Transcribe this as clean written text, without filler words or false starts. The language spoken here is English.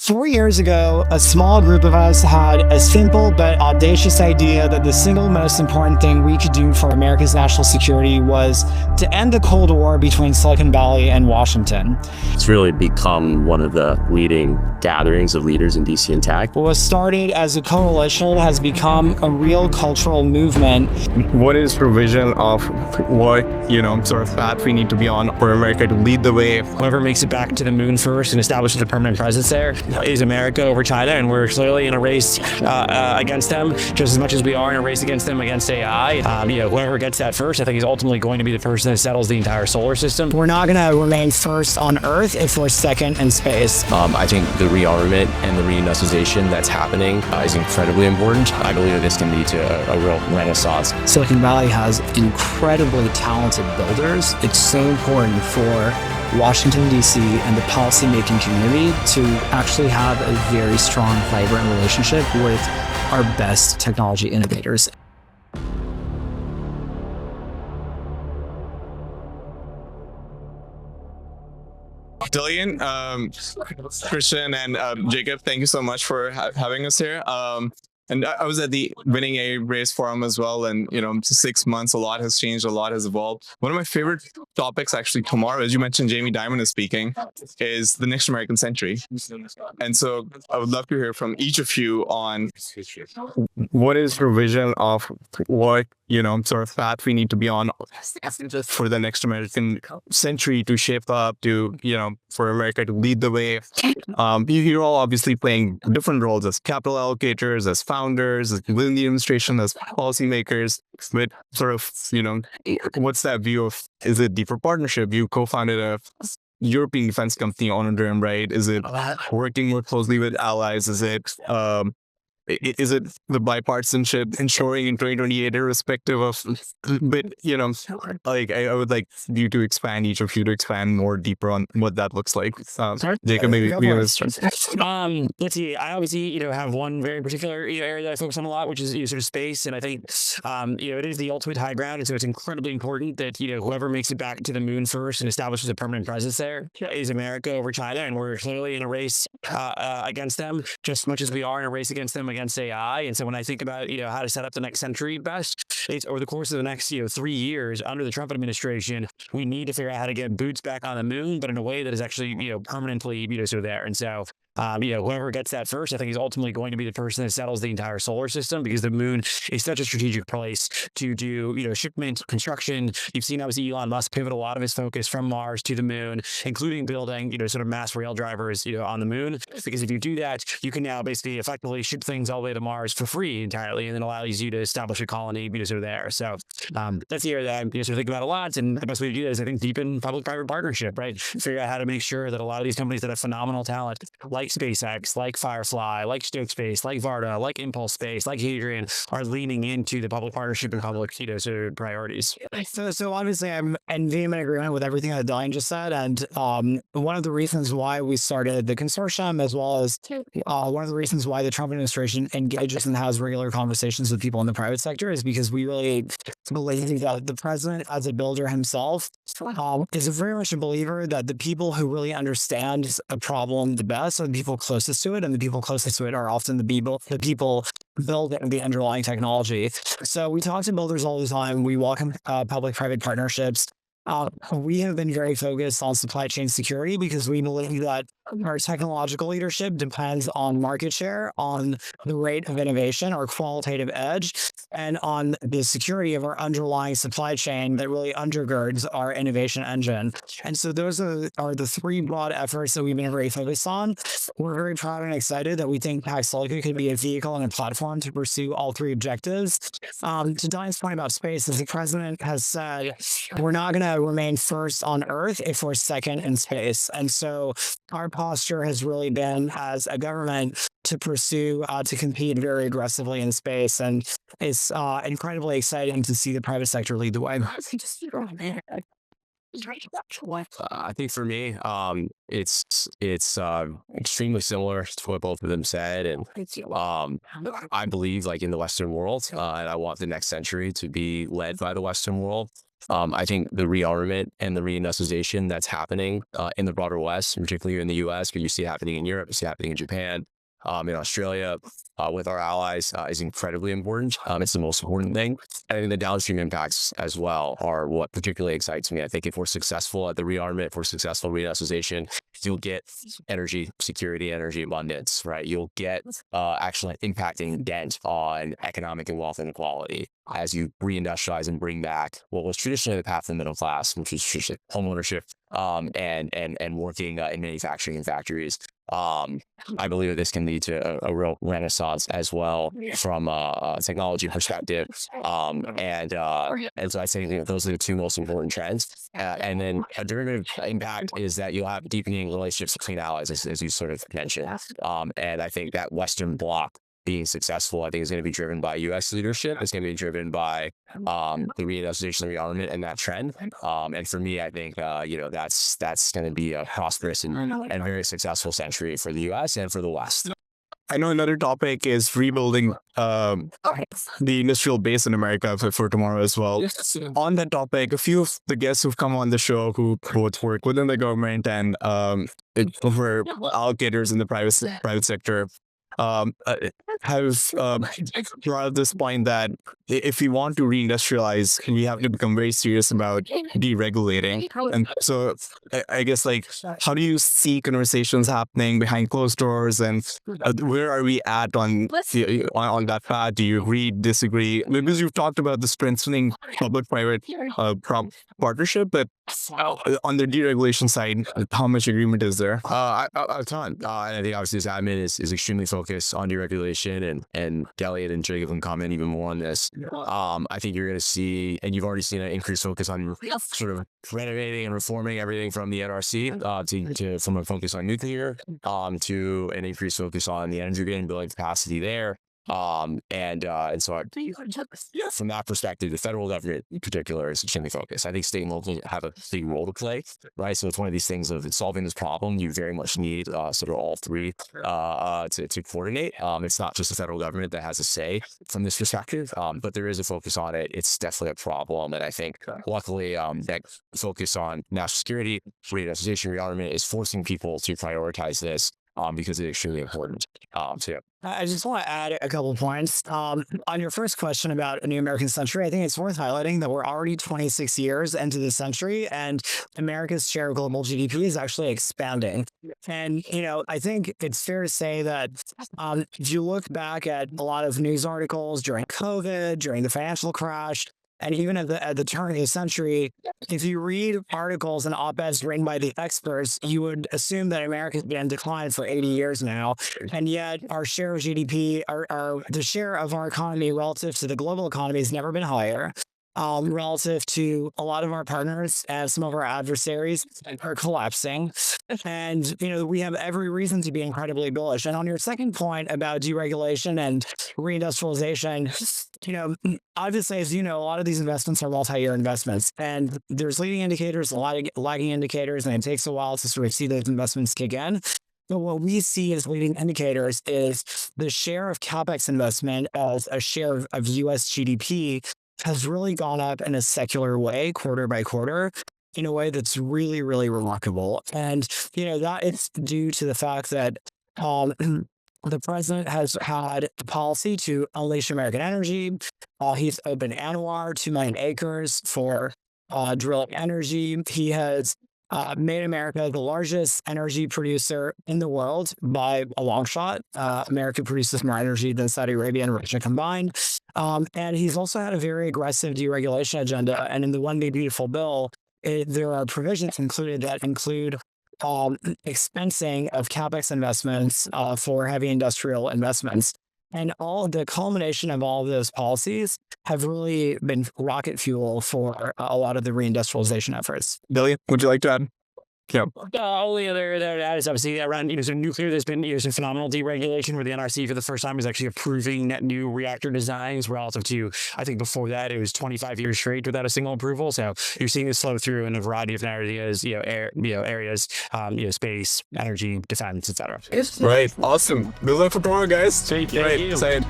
4 years ago, a small group of us had a simple but audacious idea that the single most important thing we could do for America's national security was to end the Cold War between Silicon Valley and Washington. It's really become one of the leading gatherings of leaders in DC and tech. What was started as a coalition has become a real cultural movement. What is your vision of what, sort of path we need to be on for America to lead the way? Whoever makes it back to the moon first and establishes a permanent presence there is America over China, and we're clearly in a race against them just as much as we are in a race against them against AI. Whoever gets that first, I think, is ultimately going to be the person that settles the entire solar system. We're not going to remain first on Earth if we're second in space. I think the rearmament and the reindustrialization that's happening is incredibly important. I believe that this can lead to a real renaissance. Silicon Valley has incredibly talented builders. It's so important for Washington, D.C. and the policymaking community to actually have a very strong, vibrant relationship with our best technology innovators. Delian, Christian, and Jacob, thank you so much for having us here. And I was at the Winning A Race Forum as well. And, 6 months, a lot has changed, a lot has evolved. One of my favorite topics actually tomorrow, as you mentioned, Jamie Dimon is speaking, is the next American century. And so I would love to hear from each of you on what is your vision of what, sort of path we need to be on for the next American century to shape up to, for America to lead the way. You're all obviously playing different roles as capital allocators, as founders, as within the administration, as policymakers, but sort of, what's that view of, is it deeper partnership? You co-founded a European defense company, Onodrim, right? Is it working more closely with allies? Is it the bipartisanship ensuring in 2028, irrespective of, but, I would like you to expand, each of you to expand more deeper on what that looks like. Jacob, maybe we start. Let's see. I obviously, have one very particular area that I focus on a lot, which is sort of space. And I think, it is the ultimate high ground. And so it's incredibly important that, whoever makes it back to the moon first and establishes a permanent presence there is America over China. And we're clearly in a race against them just as much as we are in a race against them against AI. And so when I think about, how to set up the next century best, it's over the course of the next, 3 years under the Trump administration, we need to figure out how to get boots back on the moon, but in a way that is actually, permanently, sort of there. And so, whoever gets that first, I think, is ultimately going to be the person that settles the entire solar system, because the moon is such a strategic place to do, shipment, construction. You've seen, obviously, Elon Musk pivot a lot of his focus from Mars to the moon, including building, sort of mass rail drivers, on the moon. Because if you do that, you can now basically effectively ship things all the way to Mars for free entirely, and then allows you to establish a colony, sort of there. So that's the area that I'm sort of thinking about a lot. And the best way to do that is, I think, deepen public-private partnership, right? Figure out how to make sure that a lot of these companies that have phenomenal talent, like SpaceX, like Firefly, like Stoke Space, like Varda, like Impulse Space, like Hadrian, are leaning into the public partnership and public, sort of priorities. So obviously, I'm in vehement agreement with everything that Delian just said. And one of the reasons why we started the consortium, as well as one of the reasons why the Trump administration engages and has regular conversations with people in the private sector, is because we really believe that the president, as a builder himself, is very much a believer that the people who really understand a problem the best are the people closest to it, and the people closest to it are often the people building the underlying technology. So we talk to builders all the time. We welcome public-private partnerships. We have been very focused on supply chain security, because we believe that our technological leadership depends on market share, on the rate of innovation, our qualitative edge, and on the security of our underlying supply chain that really undergirds our innovation engine. And so those are the three broad efforts that we've been very focused on. We're very proud and excited that we think Pack Silicon could be a vehicle and a platform to pursue all three objectives. To Diane's point about space, as the president has said, we're not going to remain first on Earth if we're second in space. And so our posture has really been, as a government, to pursue, to compete very aggressively in space. And it's incredibly exciting to see the private sector lead the way. I think for me, it's extremely similar to what both of them said, and I believe, like, in the Western world, and I want the next century to be led by the Western world. I think the rearmament and the reindustrialization that's happening in the broader West, particularly in the U.S., but you see it happening in Europe, you see it happening in Japan, in Australia, with our allies, is incredibly important. It's the most important thing. And I think the downstream impacts as well are what particularly excites me. I think if we're successful at the rearmament, if we're successful reindustrialization, you'll get energy security, energy abundance, right? You'll get actually impacting dent on economic and wealth inequality as you reindustrialize and bring back what was traditionally the path of the middle class, which was traditionally home ownership and working in manufacturing and factories. I believe that this can lead to a real renaissance as well from a technology perspective. And so I say those are the two most important trends. And then a derivative impact is that you'll have deepening relationships between allies, as you sort of mentioned. And I think that Western bloc being successful, I think, is going to be driven by U.S. leadership. It's going to be driven by the reindustrialization and rearmament and that trend. And for me, I think that's going to be a prosperous and very successful century for the U.S. and for the West. I know another topic is rebuilding the industrial base in America for tomorrow as well. On that topic, a few of the guests who've come on the show who both work within the government and for allocators in the private sector have brought up this point that if we want to reindustrialize, we have to become very serious about deregulating. And so I guess, like, how do you see conversations happening behind closed doors, and where are we at on that path? Do you agree, disagree? Because you've talked about the strengthening public-private partnership, but on the deregulation side, how much agreement is there? A ton. And I think obviously this admin is extremely focused on deregulation, and Delian and Jacob can comment even more on this. I think you're going to see, and you've already seen, an increased focus on sort of renovating and reforming everything from the NRC from a focus on nuclear to an increased focus on the energy grid and building capacity there. And so from that perspective, the federal government in particular is extremely focused. I think state and local have a big role to play, right? So it's one of these things of solving this problem. You very much need sort of all three to coordinate. It's not just the federal government that has a say from this perspective, but there is a focus on it. It's definitely a problem, and I think luckily that focus on national security, reindustrialization, rearmament is forcing people to prioritize this. Because it's extremely important too. I just want to add a couple of points. On your first question about a new American century, I think it's worth highlighting that we're already 26 years into the century, and America's share of global GDP is actually expanding. And, I think it's fair to say that if you look back at a lot of news articles during COVID, during the financial crash, and even at the turn of the century, if you read articles and op-eds written by the experts, you would assume that America's been in decline for 80 years now. And yet our share of GDP, the share of our economy relative to the global economy has never been higher. Relative to a lot of our partners and some of our adversaries are collapsing. And, we have every reason to be incredibly bullish. And on your second point about deregulation and reindustrialization, obviously, as you know, a lot of these investments are multi-year investments, and there's leading indicators, a lot of lagging indicators, and it takes a while to sort of see those investments kick in. But what we see as leading indicators is the share of CapEx investment as a share of U.S. GDP has really gone up in a secular way, quarter by quarter, in a way that's really, really remarkable. And, that is due to the fact that the president has had the policy to unleash American energy. He's opened Anwar, 2 million acres for drilling energy. He has made America the largest energy producer in the world by a long shot. America produces more energy than Saudi Arabia and Russia combined. And he's also had a very aggressive deregulation agenda. And in the One Big Beautiful Bill, there are provisions included that include expensing of CapEx investments for heavy industrial investments. And all the culmination of all of those policies have really been rocket fuel for a lot of the reindustrialization efforts. Delian, would you like to add? Yeah. The only other that is obviously around sort of nuclear. There's been some phenomenal deregulation where the NRC for the first time is actually approving net new reactor designs relative to, I think before that it was 25 years straight without a single approval. So you're seeing this flow through in a variety of areas, areas, space, energy, defense, etc. Right. Awesome. Good luck for tomorrow, guys. Thank you. Excited.